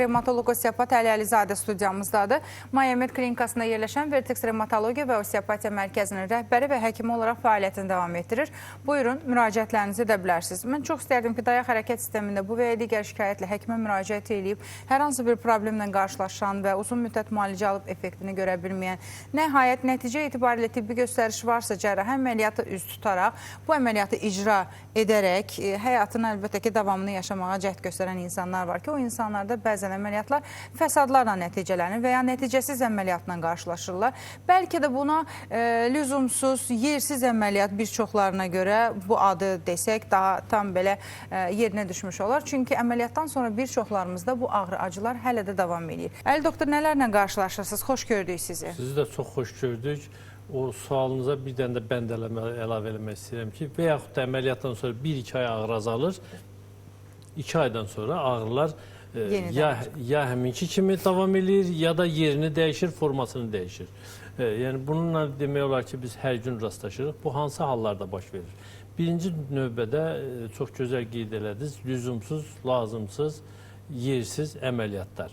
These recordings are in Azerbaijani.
revmatoloq osteopat Əli Əlizadə studiyamızdadır. Mayamed klinikasında yerləşən Vertex Revmatologiya və Osteopatiya Mərkəzinin rəhbəri və həkimi olaraq fəaliyyətini davam etdirir. Buyurun, müraciətlərinizi edə bilərsiniz. Mən çox istərdim ki, dayaq hərəkət sistemində bu və ya digər şikayətlə həkimə müraciət edib, hər hansı bir problemlə qarşılaşan və uzun müddət müalicə alıb effektini görə bilməyən, nəhayət nəticə etibarilə tibbi göstəriş varsa cərrahi əməliyyatı üz tutaraq, bu əməliyyatı icra edərək, həyatını əlbəttə ki, davamını yaşamağa cəhd göstərən insanlar var ki, o insanlarda bəzən əməliyyatlar fəsadlarla nəticələnir və ya nəticəsiz əməliyyatla qarşılaşırlar. Bəlkə də buna lüzumsuz, yersiz əməliyyat bir çoxlarına görə bu adı desək daha tam belə yerinə düşmüş olar. Çünki əməliyyatdan sonra bir çoxlarımızda bu ağrı, acılar hələ də davam edir. Əli doktor, nələrlə qarşılaşırsınız? Xoş gördük sizi. Sizi də çox xoş gördük. O sualınıza bir dənə də bənd əlavə eləmək istəyirəm ki, və yaxud da əməliyyatdan sonra 1-2 ay ağrı azalır, 2 aydan sonra ağrılar ya həminki kimi davam edir, ya da yerini dəyişir, formasını dəyişir. Yəni bununla demək olar ki, biz hər gün rastlaşırıq. Bu hansı hallarda baş verir? Birinci növbədə çox gözəl qeyd elədiniz, lüzumsuz, lazımsız, yersiz əməliyyatlar.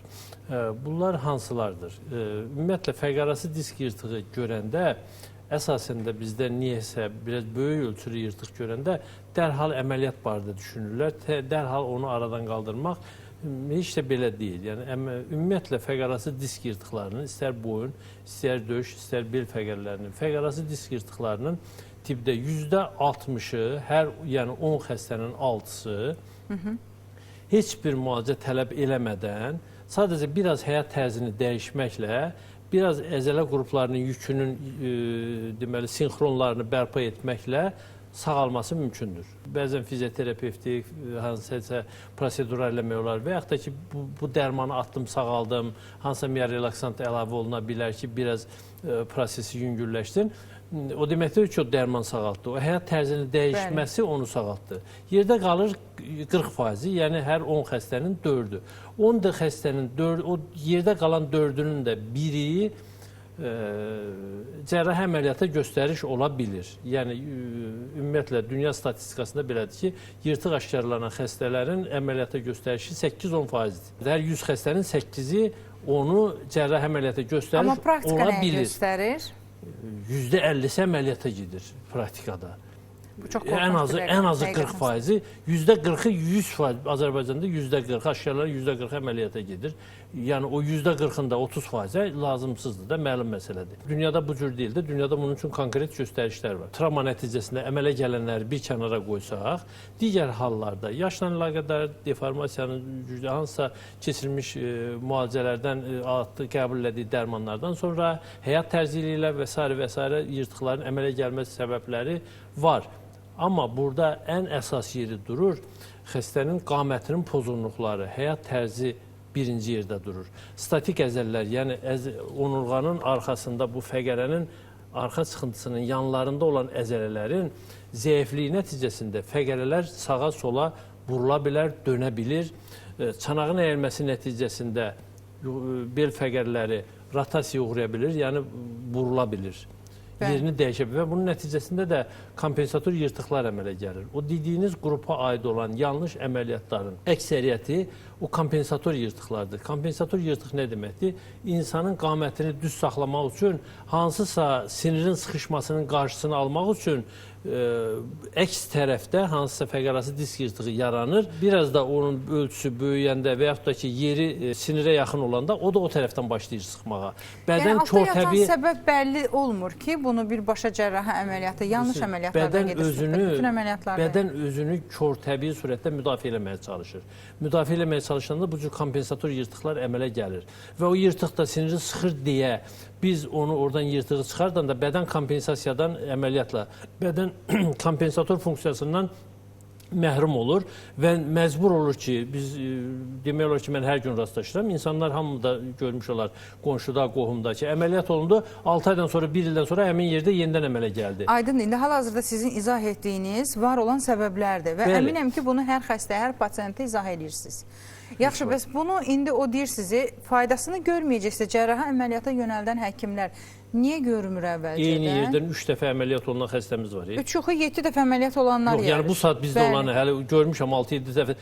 Bunlar hansılardır? Ümumiyyətlə, fəqərası disk yırtığı görəndə, əsasında bizdə niyəsə biraz böyük ölçülü yırtıq görəndə dərhal əməliyyat barədə düşünürlər, dərhal onu aradan qaldırmaq heç də belə deyil. Yəni, ümumiyyətlə, fəqərası disk yırtıqlarının, istər boyun, istər döş, istər bel fəqərlərinin, fəqərası disk yırtıqlarının tipdə %60-ı, yəni 10 xəstənin 6-sı heç bir müalicə tələb eləmədən, sadəcə biraz həyat tərzini dəyişməklə, biraz əzələ qruplarının yükünün deməli, sinxronlarını bərpa etməklə sağalması mümkündür. Bəzən fizioterapevtik, hansısa prosedur eləmək olar və yaxud da ki, bu dərmanı atdım, sağaldım, hansısa miya relaksant əlavə oluna bilər ki, biraz prosesi yüngülləşsin. O deməkdir ki, o dərman sağaltdı. O həyat tərzini dəyişməsi onu sağaltdı. Yerdə qalır 40%, yəni hər 10 xəstənin 4-ü. 10 da xəstənin 4-ü, o yerdə qalan 4-ünün də biri cərrahi əməliyyata göstəriş ola bilir. Yəni, ümumiyyətlə, dünya statistikasında belədir ki, yırtıq aşkarlanan xəstələrin əməliyyata göstərişi 8-10%-dir. Hər 100 xəstənin 8-i onu cərrahi əməliyyata göstəriş ola bilir. Amma praktika nəyə göstərir? %50-si əməliyyata gedir praktikada. Bu çox ən azı 40%, %40-ı 100%, Azərbaycanda %40, aşkarlar %40 əməliyyata gedir. Yəni o %40-ında 30% lazımsızdır da, məlum məsələdir. Dünyada bu cür deyildir. Dünyada bunun üçün konkret göstərişlər var. Travma nəticəsində əmələ gələnləri bir kənara qoysaq, digər hallarda yaşla əlaqədar deformasiyanın güclü, hansısa keçirilmiş müalicələrdən qəbul etdiyi dərmanlardan sonra həyat tərzi ilə və s. yırtıqların əmələ gəlməsi səbəbləri var. Amma burada ən əsas yeri durur, xəstənin qamətinin pozğunluqları, həyat tərzi birinci yerdə durur. Statik əzələlər, yəni onurğanın arxasında bu fəqərənin arxa çıxıntısının yanlarında olan əzələlərin zəifliyi nəticəsində fəqərələr sağa sola vurula bilər, dönə bilir. Çanağın əyilməsi nəticəsində bel fəqərləri rotasiya uğraya bilir, yəni vurula bilir. Yerini dəyişə bilir və bunun nəticəsində də kompensator yırtıqlar əmələ gəlir. O dediyiniz qrupa aid olan yanlış əməliyyatların əksəriyyəti o kompensator yırtıqlardır. Kompensator yırtıq nə deməkdir? İnsanın qamətini düz saxlamaq üçün, hansısa sinirin sıxışmasının qarşısını almaq üçün əks tərəfdə hansısa fəqərası disk yırtığı yaranır. Biraz da onun ölçüsü böyüyəndə və yaxud da ki, yeri sinirə yaxın olanda o da o tərəfdən başlayır sıxmağa. Yəni, altta yatan səbəb bəlli olmur ki, bunu birbaşa cərrahi əməliyyatı, yanlış əməliyyatlardan gedir. Bədən özünü kör-təbii surətdə müdafiə eləməyə çalışır. Müdafiə eləməyə çalışanda bu cür kompensator yırtıqlar əmələ gəlir. Və o yırtıqda siniri sıxır deyə biz onu oradan yırtığı çıxardanda bədən kompensasiyadan əməliyyatla, bədən kompensator funksiyasından məhrum olur və məcbur olur ki, biz demək olar ki, mən hər gün rastlaşıram. İnsanlar hamıda görmüş olar, qonşuda, qohumda ki, əməliyyat olundu, 6 aydan sonra, 1 ildən sonra həmin yerdə yenidən əmələ gəldi. Aydın, indi hal-hazırda sizin izah etdiyiniz var olan səbəblərdir və əminəm ki, bunu hər xəstə, hər pasiyentə izah edirsiniz. Yaxşı, bəs bunu indi o deyir sizi, faydasını görməyəcəksə cərrahi əməliyyata yönəldən həkimlər niyə görmür əvvəlcədən? Eyni yerdən 3 dəfə əməliyyat olunan xəstəmiz var. 3 yoxu 7 dəfə əməliyyat olanlar Yox, yəni bu saat bizdə olanı hələ görmüşəm 6-7 dəfə.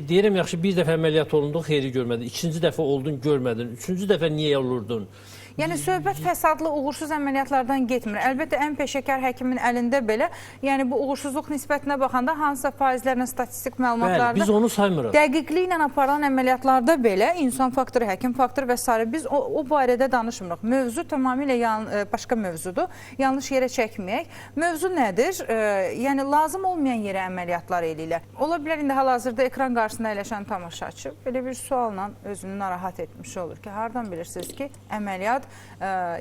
Deyirəm, yaxşı, bir dəfə əməliyyat olundu, xeyri görmədin. İkinci dəfə oldun, görmədin. Üçüncü dəfə niyə olurdun? Yəni söhbət fəsadlı, uğursuz əməliyyatlardan getmir. Əlbəttə ən peşəkar həkimin əlində belə, yəni bu uğursuzluq nisbətinə baxanda hansısa faizlərlə, statistik məlumatlarda Bəli, biz onu saymırıq. Dəqiqliklə aparılan əməliyyatlarda belə insan faktoru, həkim faktoru və s. biz o barədə danışmırıq. Mövzu tamamilə başqa mövzudur. Yanlış yerə çəkməyək. Mövzu nədir? Yəni lazım olmayan yerə əməliyyatlar eləyirlər. Ola bilər indi hal-hazırda ekran qarşısında əyləşən tamaşaçı belə bir sualla özünü narahat etmiş olur ki, hardan bilirsiniz ki, əməliyyat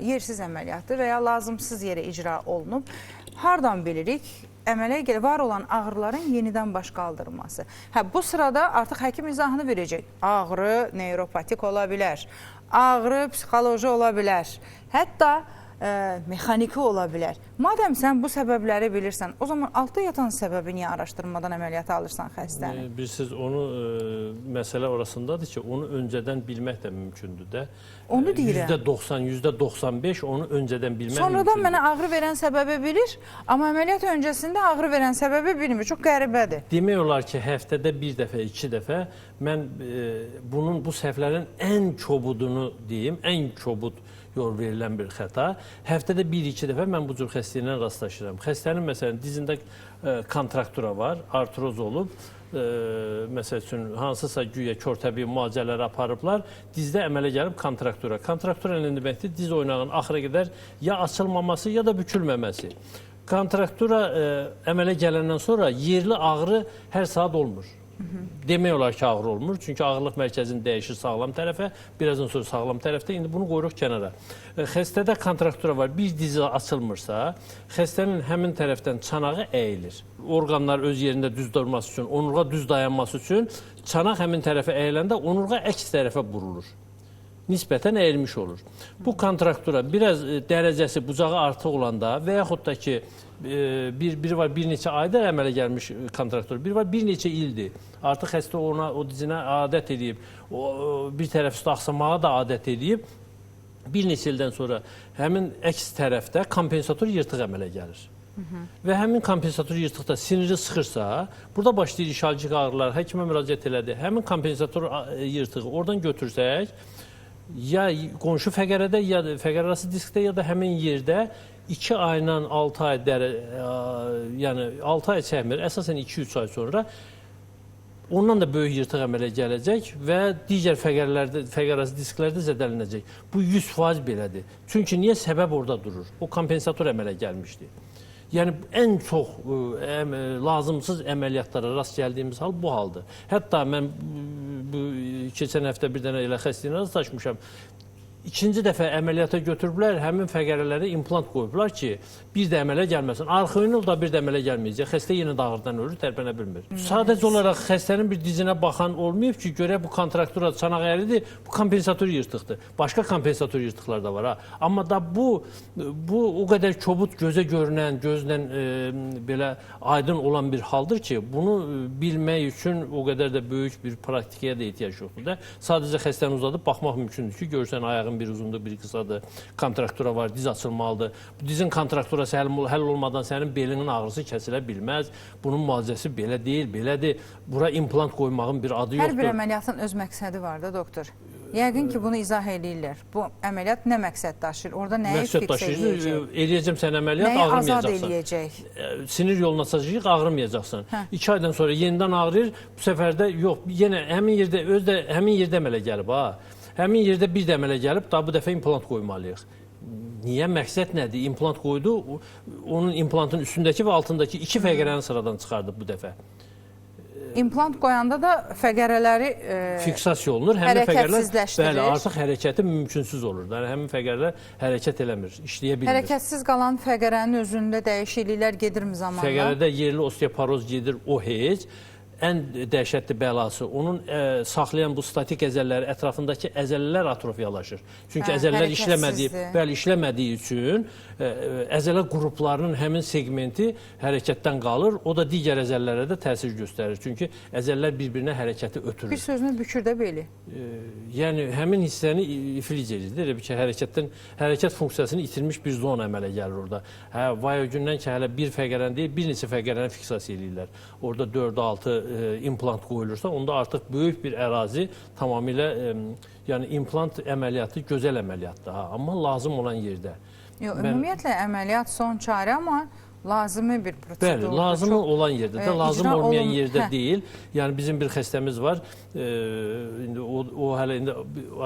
yersiz əməliyyatdır və ya lazımsız yerə icra olunub. Hardan bilirik? Əməliyyat gəlir, var olan ağrıların yenidən baş qaldırılması. Bu sırada artıq həkim izahını verəcək. Ağrı neyropatik ola bilər, ağrı psixoloji ola bilər, hətta mexaniki ola bilər. Madəm sən bu səbəbləri bilirsən, o zaman altda yatan səbəbi niyə araşdırmadan əməliyyata alırsan xəstəni? Bilirsiniz, onu məsələ orasındadır ki, onu öncədən bilmək də mümkündür də. Onu deyirəm. %90, %95 onu öncədən bilmək Sonradan mümkündür. mənə ağrı verən səbəbi bilir, amma əməliyyat öncəsində ağrı verən səbəbi bilmir. Çox qəribədir. Demək olar ki, həftədə bir dəfə, 2 dəfə mən bu səhvlərin ən kobudunu deyim, ən kobud yol verilən bir xəta. Həftədə 1-2 dəfə mən bu cür xəstəylə rastlaşıram. Xəstənin məsələn dizində kontraktura var, artroz olub, məsəl üçün hansısa güya körtəbii müalicələr aparıblar, dizdə əmələ gəlib kontraktura. Kontraktura nə deməkdir? Diz oynağının axıra qədər ya açılmaması, ya da bükülməməsi. Kontraktura əmələ gələndən sonra yerli ağrı hər saat olmur. Demək olar ki, ağrı olmur. Çünki ağırlıq mərkəzini dəyişir sağlam tərəfə, birazdan sonra sağlam tərəfdə. İndi bunu qoyuruq kənara. Xəstədə kontraktura var, bir dizi açılmırsa, xəstənin həmin tərəfdən çanağı əyilir. Orqanlar öz yerində düz durması üçün, onurğa düz dayanması üçün çanaq həmin tərəfə əyiləndə onurğa əks tərəfə burulur. Nisbətən əyilmiş olur. Bu kontraktura biraz dərəcəsi bucağı artıq olanda və yaxud da ki, biri var bir neçə ayda əmələ gəlmiş kontraktor, biri var bir neçə ildir. Artıq xəstə o dizinə adət edib, bir tərəf üstə axsamağa da adət edib. Bir neçə ildən sonra həmin əks tərəfdə kompensator yırtıq əmələ gəlir. Və həmin kompensator yırtıqda siniri sıxırsa, burada başlayır işalcıq ağrılar, həkimə müraciət elədi. Həmin kompensator yırtığı oradan götürsək, ya qonşu fəqərədə, ya fəqərarası diskdə, ya da həmin yerdə 2 ayla 6 ay yəni 6 ay çəkmir, əsasən 2-3 ay sonra ondan da böyük yırtıq əmələ gələcək və digər fəqərarası disklərdə zədələnəcək. Bu 100% belədir. Çünki niyə? Səbəb orada durur. O kompensator əmələ gəlmişdir. Yəni, ən çox lazımsız əməliyyatlara rast gəldiyimiz hal bu haldır. Hətta mən keçən həftə bir dənə elə xəstəylə rastlaşmışam. İkinci dəfə əməliyyata götürüblər, həmin fəqərələrə implant qoyublar ki, bir də əmələ gəlməsin. Arxeonul da bir də əmələ gəlməyəcək. Xəstə yenə də ağrıdan ölür, tərpənə bilmir. Sadəcə olaraq xəstənin bir dizinə baxan olmayıb ki, görək bu kontraktura çanaq əyridir, bu kompensator yırtıqdır. Başqa kompensator yırtıqlar da var. Amma da bu o qədər kobud gözə görünən, gözlə belə aydın olan bir haldır ki, bunu bilmək üçün o qədər də böyük bir praktikaya da ehtiyac yoxdur da. Sadəcə xəstəni uzadıb baxmaq mümkündür ki, görsən ayağın bir uzundur, bir qısadır, kontraktura var, diz açılmalıdır. Bu dizin kontrakturası həll olmadan sənin belinin ağrısı kəsilə bilməz. Bunun müalicəsi belə deyil, belədir. Bura implant qoymağın bir adı yoxdur. Hər bir əməliyyatın öz məqsədi var da, doktor. Yəqin ki, bunu izah eləyirlər. Bu əməliyyat nə məqsəd daşıyır? Orada nəyi fiks eləyəcək? Eləyəcəm sən əməliyyat, Nəyi ağrımayacaqsan. azad eləyəcək? Sinir yoluna açacaq, ağrımayacaqsan. 2 aydan sonra yenidən ağrıyır, bu səfər də yox, yenə həmin yerdə əmələ gəlib, ha. Həmin yerdə bir də əmələ gəlib, daha bu dəfə implant qoymalıyıq. Niyə? Məqsəd nədir? İmplant qoydu, onun implantın üstündəki və altındakı 2 fəqərəni sıradan çıxardı bu dəfə. İmplant qoyanda da fəqərələri fiksasiya olunur. Hərəkətsizləşdirir. Bəli, artıq hərəkəti mümkünsüz olur. Yəni, həmin fəqərlər hərəkət eləmir, işləyə bilmir. Hərəkətsiz qalan fəqərənin özündə dəyişikliklər gedirmi zamanla? Fəqərədə yerli osteoporoz gedir, o heç. ən dəhşətli bəlası, onun saxlayan bu statik əzələləri, ətrafındakı əzələlər atrofiyalaşır. Çünki əzələlər işləmədiyi üçün əzələ qruplarının həmin segmenti hərəkətdən qalır. O da digər əzələlərə də təsir göstərir. Çünki əzələlər bir-birinə hərəkəti ötürür. Bir sözünü bükür də beli. Yəni, həmin hissəni iflic edir. Elə bir ki, hərəkət funksiyasını itirmiş bir zona əmələ gəlir orada. Vay o gündən ki, hələ bir fəqərən deyil, bir neçə fəqərəni fiksasiya edirlər. Orada 4-6 implant qoyulursa, onda artıq böyük bir ərazi tamamilə, yəni implant əməliyyatı gözəl əməliyyatdır. Amma lazım olan yerdə. Ümumiyyətlə, əməliyyat son çarə, amma lazımi bir prosedurdur. Bəli, lazımı olan yerdə də, lazım olmayan yerdə deyil. Yəni, bizim bir xəstəmiz var, o hələ indi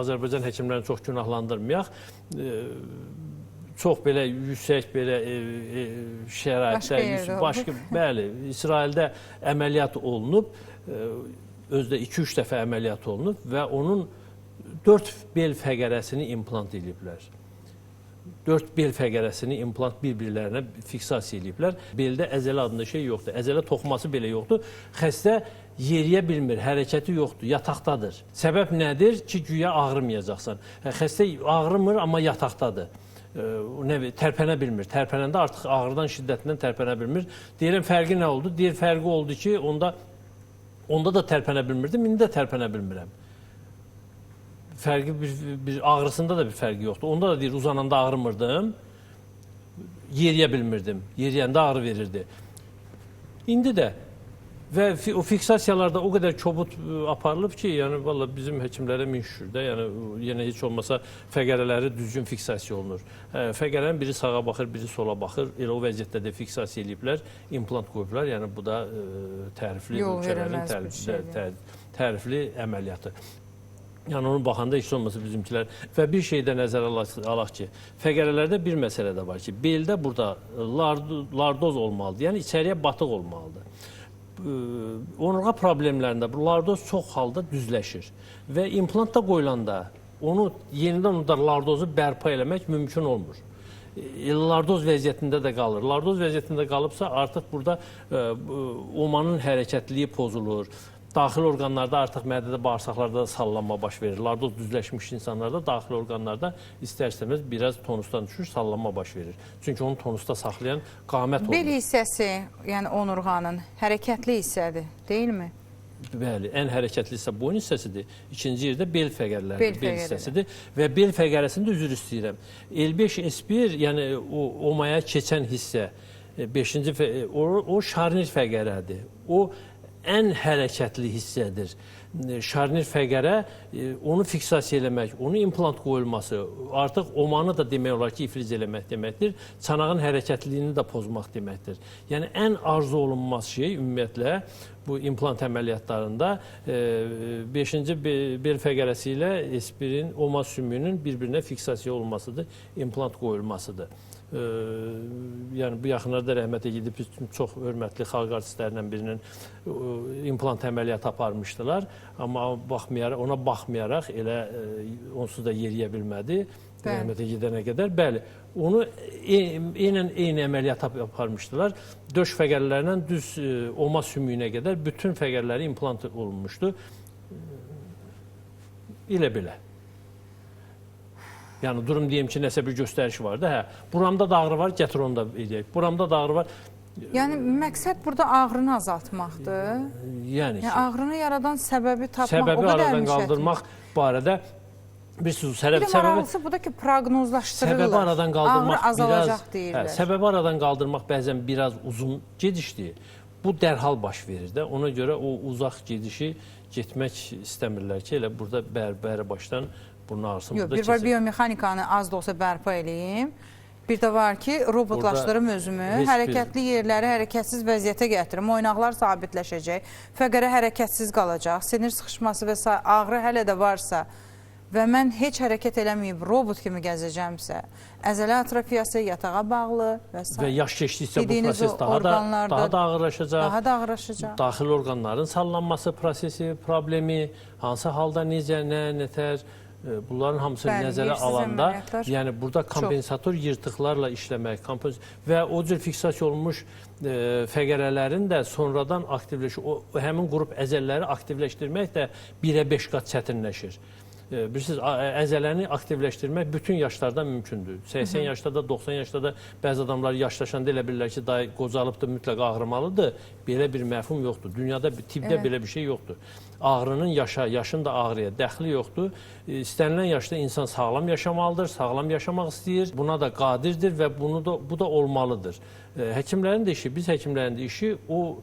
Azərbaycan həkimlərini çox günahlandırmayaq. Çox belə yüksək belə şəraitlər, bəli, İsraildə əməliyyat olunub, özdə 2-3 dəfə əməliyyat olunub və onun 4 bel fəqərəsini implant ediblər. 4 bel fəqərəsini implant bir-birlərinə fiksasiya ediblər. Beldə əzələ adında şey yoxdur, əzələ toxuması belə yoxdur. Xəstə yeriyə bilmir, hərəkəti yoxdur, yataqdadır. Səbəb nədir ki, güya ağrımayacaqsan. Xəstə ağrımır, amma yataqdadır. Tərpənə bilmir. Tərpənəndə artıq ağrıdan, şiddətindən tərpənə bilmir. Deyirəm, fərqi nə oldu? Deyir, fərqi oldu ki, onda da tərpənə bilmirdim, indi də tərpənə bilmirəm. Fərqi ağrısında da bir fərqi yoxdur. Onda da deyir, uzananda ağrımırdım, yeriyə bilmirdim. Yeriyəndə ağrı verirdi. İndi də və o fiksasiyalarda o qədər kobud aparılıb ki, yəni valla bizim həkimlərə min şükür də, yəni heç olmasa fəqərələri düzgün fiksasiya olunur. Fəqərənin biri sağa baxır, biri sola baxır, elə o vəziyyətdə də fiksasiya ediblər, implant qoyublar, yəni bu da tərifli ölkələrin tərifli əməliyyatı. Yəni onu baxanda heç olmasa bizimkilər və bir şey də nəzərə alaq ki, fəqərələrdə bir məsələ də var ki, beldə burada lardoz olmalıdır, yəni içəriyə batıq olmalıdır. Onurğa problemlərində bu lardoz çox halda düzləşir və implantda qoyulanda onu yenidən lardozu bərpa eləmək mümkün olmur. Lardoz vəziyyətində də qalır. Lardoz vəziyyətində qalıbsa artıq burada omanın hərəkətliliyi pozulur. Daxili orqanlarda artıq mədədə, bağırsaqlarda da sallanma baş verir. Lardoz düzləşmiş insanlarda daxili orqanlarda istər-istəməz biraz tonusdan düşür, sallanma baş verir. Çünki onu tonusda saxlayan qamət olur. Bel hissəsi, yəni onurğanın hərəkətli hissədir, deyilmi? Bəli, ən hərəkətli hissə boyun hissəsidir. İkinci yerdə bel fəqərləridir, bel hissəsidir. Və bel fəqərəsində üzr istəyirəm. L5-S1, yəni omaya keçən hissə, o şarnir fəqərədir. O ən hərəkətli hissədir. Şarnir fəqərə, onu fiksasiya eləmək, onu implant qoyulması, artıq omanı da demək olar ki, iflic eləmək deməkdir. Çanağın hərəkətliliyini də pozmaq deməkdir. Yəni, ən arzu olunmaz şey, ümumiyyətlə, bu implant əməliyyatlarında 5-ci bel fəqərəsi ilə S1-in, oma sümüyünün bir-birinə fiksasiya olmasıdır, implant qoyulmasıdır. Yəni, bu yaxınlarda rəhmətə gedib çox hörmətli xalq artistlərindən birinin implant əməliyyatı aparmışdılar. Amma ona baxmayaraq elə onsuz da yeriyə bilmədi rəhmətə gedənə qədər. Bəli, onu eyni əməliyyat aparmışdılar. Döş fəqərlərindən düz oma sümüyünə qədər bütün fəqərləri implant olunmuşdu. Elə belə. Yəni, durum deyim ki, nəsə bir göstəriş var da, buramda da ağrı var, gətir onu da edək. Buramda da ağrı var. Yəni, məqsəd burada ağrını azaltmaqdır. Yəni, ağrını yaradan səbəbi tapmaq o qədər səbəbi aradan qaldırmaq barədə bir maraqlısı bu da ki, proqnozlaşdırırlar. Səbəbi aradan qaldırmaq ağrı azalacaq deyirlər. Səbəbi aradan qaldırmaq bəzən biraz uzun gedişdir. Bu dərhal baş verir də. Ona görə o uzaq gedişi getmək istəmirlər ki, elə burada bəri başdan bunun ağrısını burada keçir. Bir var biomexanikanı az da olsa bərpa eləyim. Bir də var ki, robotlaşdırım özümü, hərəkətli yerləri hərəkətsiz vəziyyətə gətirim, oynaqlar sabitləşəcək, fəqərə hərəkətsiz qalacaq, sinir sıxışması və s. ağrı hələ də varsa və mən heç hərəkət eləməyib robot kimi gəzəcəmsə, əzələ atrofiyası yatağa bağlı və s. Və yaş keçdikcə bu proses daha da ağırlaşacaq. Daxili orqanların sallanması prosesi, problemi, hansı halda necə, nə, nətər, Bunların hamısını Bəli, nəzərə yersiz alanda, əməliyyatlar yəni burada kompensator yırtıqlarla işləmək və o cür fiksasiya olunmuş fəqərələrin də sonradan həmin qrup əzələləri aktivləşdirmək də 1-ə 5 qat çətinləşir. Bilirsiniz, əzələni aktivləşdirmək bütün yaşlarda mümkündür. 80 yaşda da, 90 yaşda da bəzi adamlar yaşlaşanda elə bilirlər ki, daha qocalıbdır, mütləq ağrımalıdır. Belə bir məfhum yoxdur. Dünyada, tibbdə belə bir şey yoxdur. Ağrının yaşın da ağrıya dəxli yoxdur. İstənilən yaşda insan sağlam yaşamalıdır, sağlam yaşamaq istəyir. Buna da qadirdir və bu da olmalıdır. Həkimlərin də işi, biz həkimlərin də işi o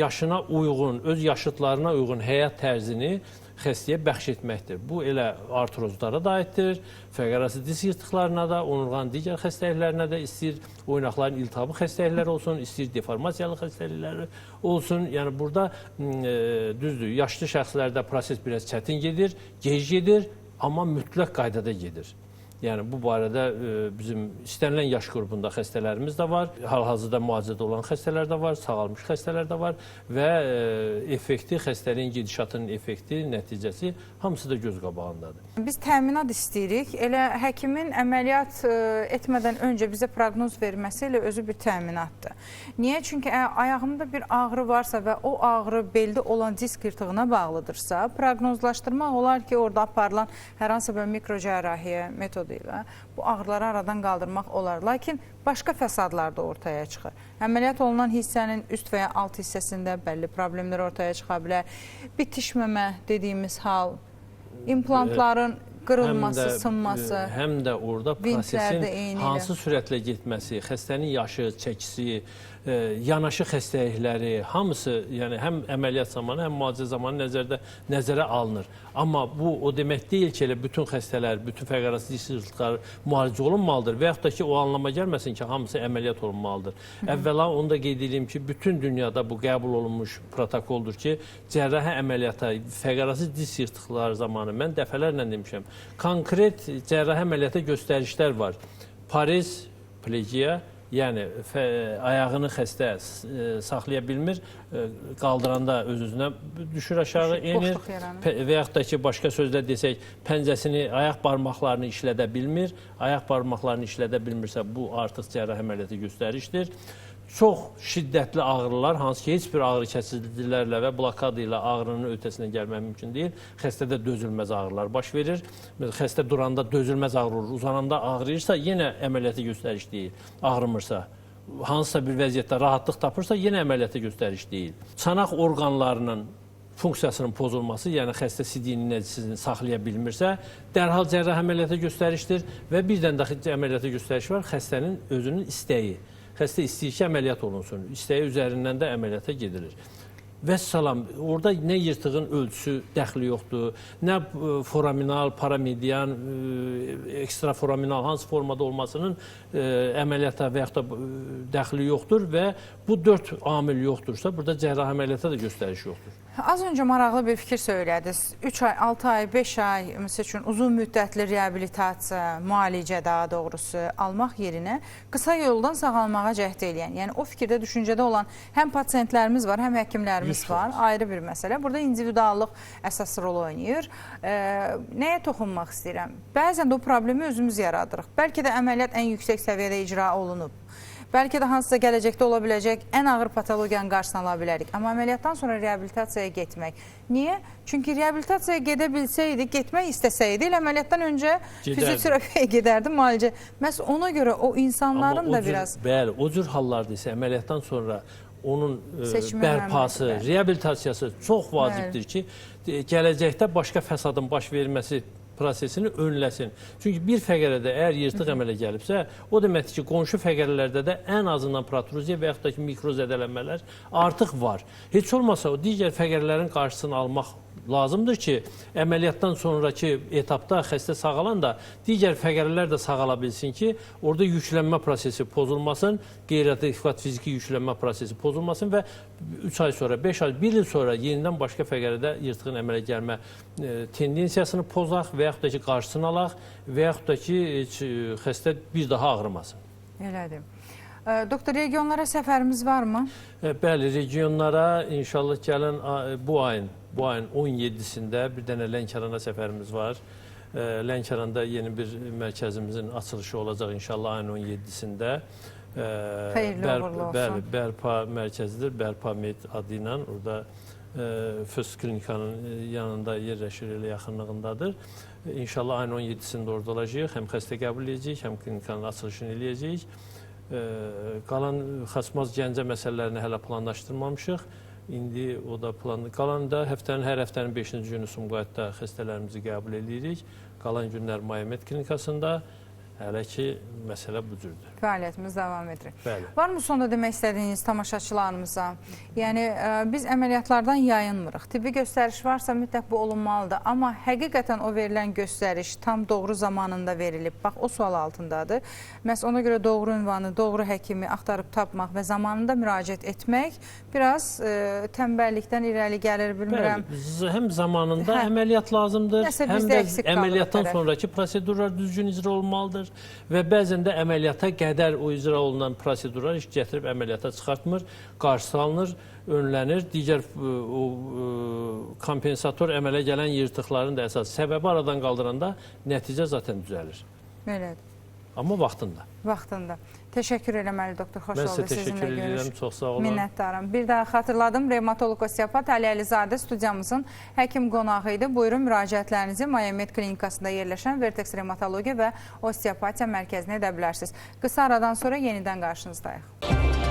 yaşına uyğun, öz yaşıtlarına uyğun həyat tərzini xəstəyə bəxş etməkdir. Bu elə artrozlara da aiddir, fəqərası diz yırtıqlarına da, onurğanın digər xəstəliklərinə də, istəyir oynaqların iltihabı xəstəlikləri olsun, istəyir deformasiyalı xəstəlikləri olsun. Yəni burada düzdür, yaşlı şəxslərdə proses biraz çətin gedir, gec gedir, amma mütləq qaydada gedir. Yəni bu barədə bizim istənilən yaş qrupunda xəstələrimiz də var, hal-hazırda müalicədə olan xəstələr də var, sağalmış xəstələr də var və effekti, xəstəliyin gedişatının effekti, nəticəsi hamısı da göz qabağındadır. Biz təminat istəyirik. Elə həkimin əməliyyat etmədən öncə bizə proqnoz verməsi ilə özü bir təminatdır. Niyə? Çünki ayağımda bir ağrı varsa və o ağrı beldə olan disk yırtığına bağlıdırsa, proqnozlaşdırmaq olar ki, orada aparılan hər hansı bir mikrocərrahiyyə metodu ilə bu ağrıları aradan qaldırmaq olar. Lakin başqa fəsadlar da ortaya çıxır. Əməliyyat olunan hissənin üst və ya alt hissəsində bəlli problemlər ortaya çıxa bilər. Bitişməmə dediyimiz hal, implantların qırılması, sınması, həm də orada prosesin hansı sürətlə getməsi, xəstənin yaşı, çəkisi, yanaşı xəstəlikləri, hamısı, yəni həm əməliyyat zamanı, həm müalicə zamanı nəzərə alınır. Amma bu o demək deyil ki, elə bütün xəstələr, bütün fəqərası disk yırtıqları müalicə olunmalıdır və yaxud da ki, o anlama gəlməsin ki, hamısı əməliyyat olunmalıdır. Əvvəla onu da qeyd edeyim ki, bütün dünyada bu qəbul olunmuş protokoldur ki, cərrahi əməliyyata, fəqərası disk yırtıqları zamanı mən dəfələrlə demişəm, konkret cərrahi əməliyyata göstərişlər var. Paris, plegiya, yəni ayağını xəstə saxlaya bilmir, qaldıranda öz-özünə düşür aşağı, enir və yaxud da ki, başqa sözlə desək, pəncəsini, ayaq barmaqlarını işlədə bilmir. Ayaq barmaqlarını işlədə bilmirsə, bu artıq cərrahi əməliyyata göstərişdir. Çox şiddətli ağrılar, hansı ki, heç bir ağrı kəsicilərlə və blokada ilə ağrının ötəsinə gəlmək mümkün deyil. Xəstədə dözülməz ağrılar baş verir. Xəstə duranda dözülməz ağrı olur, uzananda ağrıyırsa, yenə əməliyyata göstəriş deyil. Ağrımırsa, hansısa bir vəziyyətdə rahatlıq tapırsa, yenə əməliyyata göstəriş deyil. Çanaq orqanlarının funksiyasının pozulması, yəni xəstə sidiyinin nəticəsini saxlaya bilmirsə, dərhal cərrahi əməliyyata göstərişdir və birdən də əməliyyata göstəriş var, xəstənin özünün istəyi. Xəstə istəyir ki, əməliyyat olunsun. İstəyi üzərindən də əməliyyata gedilir. Vəssalam, orada nə yırtığın ölçüsü dəxli yoxdur, nə foraminal, paramedian, ekstraforaminal, hansı formada olmasının əməliyyata və yaxud da dəxli yoxdur və bu 4 amil yoxdursa, burada cərrahi əməliyyata da göstəriş yoxdur. Az öncə maraqlı bir fikir söylədiniz. 3 ay, 6 ay, 5 ay, məsəl üçün uzun müddətli reabilitasiya, müalicə daha doğrusu almaq yerinə qısa yoldan sağalmağa cəhd eləyən, yəni o fikirdə, düşüncədə olan həm pasientlərimiz var, həm həkimlərimiz var, ayrı bir məsələ. Burada individuallıq əsas rol oynayır. Nəyə toxunmaq istəyirəm? Bəzən də o problemi özümüz yaradırıq. Bəlkə də əməliyyat ən yüksək səviyyədə icra olunub. Bəlkə də hansısa gələcəkdə ola biləcək ən ağır patologiyanın qarşısını ala bilərik. Amma əməliyyatdan sonra reabilitasiyaya getmək. Niyə? Çünki reabilitasiyaya gedə bilsəydi, getmək istəsəydi, elə əməliyyatdan öncə fizioterapiyaya gedərdi, müalicə. Məhz ona görə o insanların da biraz... Bəli, o cür hallarda isə əməliyyatdan sonra onun bərpası, reabilitasiyası çox vacibdir ki, gələcəkdə başqa fəsadın baş verməsi prosesini önləsin. Çünki bir fəqərədə əgər yırtıq əmələ gəlibsə, o deməkdir ki, qonşu fəqərələrdə də ən azından protruziya və yaxud da ki, mikrozədələnmələr artıq var. Heç olmasa o digər fəqərələrin qarşısını almaq lazımdır ki, əməliyyatdan sonraki etapda xəstə sağalanda digər fəqərələr də sağala bilsin ki, orada yüklənmə prosesi pozulmasın, qeyri-adekvat fiziki yüklənmə prosesi pozulmasın və 3 ay sonra, 5 ay, 1 il sonra yenidən başqa fəqərədə yırtığın əmələ gəlmə tendensiyasını pozaq və yaxud da ki, qarşısını alaq və yaxud da ki, xəstə bir daha ağrımasın. Elədir. Doktor, regionlara səfərimiz varmı? Bəli, regionlara inşallah gələn bu ayın 17-sində bir dənə Lənkərana səfərimiz var. Lənkəranda yeni bir mərkəzimizin açılışı olacaq inşallah ayın 17-sində. Xeyirli uğurlu olsun. Bərpa mərkəzidir, Bərpa Med adı ilə. Orada Föst klinikanın yanında yerləşir, elə yaxınlığındadır. İnşallah ayın 17-sində orada olacağıq. Həm xəstə qəbul edəcəyik, həm klinikanın açılışını eləyəcəyik. Qalan xaçmaz Gəncə məsələlərini hələ planlaşdırmamışıq. İndi o da qalan da hər həftənin 5-ci günü Sumqayıtda xəstələrimizi qəbul edirik. Qalan günlər Mayamed klinikasında. Hələ ki, məsələ bu cürdür. Fəaliyyətimiz davam edir. Bəli. Var mı sonda demək istədiyiniz tamaşaçılarımıza? Yəni, biz əməliyyatlardan yayınmırıq. Tibbi göstəriş varsa mütləq bu olunmalıdır. Amma həqiqətən o verilən göstəriş tam doğru zamanında verilib. Bax, o sual altındadır. Məhz ona görə doğru ünvanı, doğru həkimi axtarıb tapmaq və zamanında müraciət etmək biraz tənbəllikdən irəli gəlir, bilmirəm. Bəli, həm zamanında əməliyyat lazımdır, həm də əməliyyatdan sonraki prosedurlar düzgün icra olmalıdır. Və bəzən də əməliyyata qədər o icra olunan prosedurlar iş gətirib əməliyyata çıxartmır, qarşısı alınır, önlənir. Digər kompensator əmələ gələn yırtıqların da əsas səbəbi aradan qaldıranda nəticə zaten düzəlir. Belədir. Amma vaxtında. Vaxtında. Təşəkkür eləməli doktor, xoş oldu sizinlə görüş. Mən sizə təşəkkür edirəm, çox sağ olun. Minnətdarım. Bir daha xatırladım, revmatoloq osteopat Ali Əlizadə studiyamızın həkim qonağı idi. Buyurun, müraciətlərinizi Mayamed klinikasında yerləşən Vertex Revmatologiya və Osteopatiya mərkəzinə edə bilərsiniz. Qısa aradan sonra yenidən qarşınızdayıq.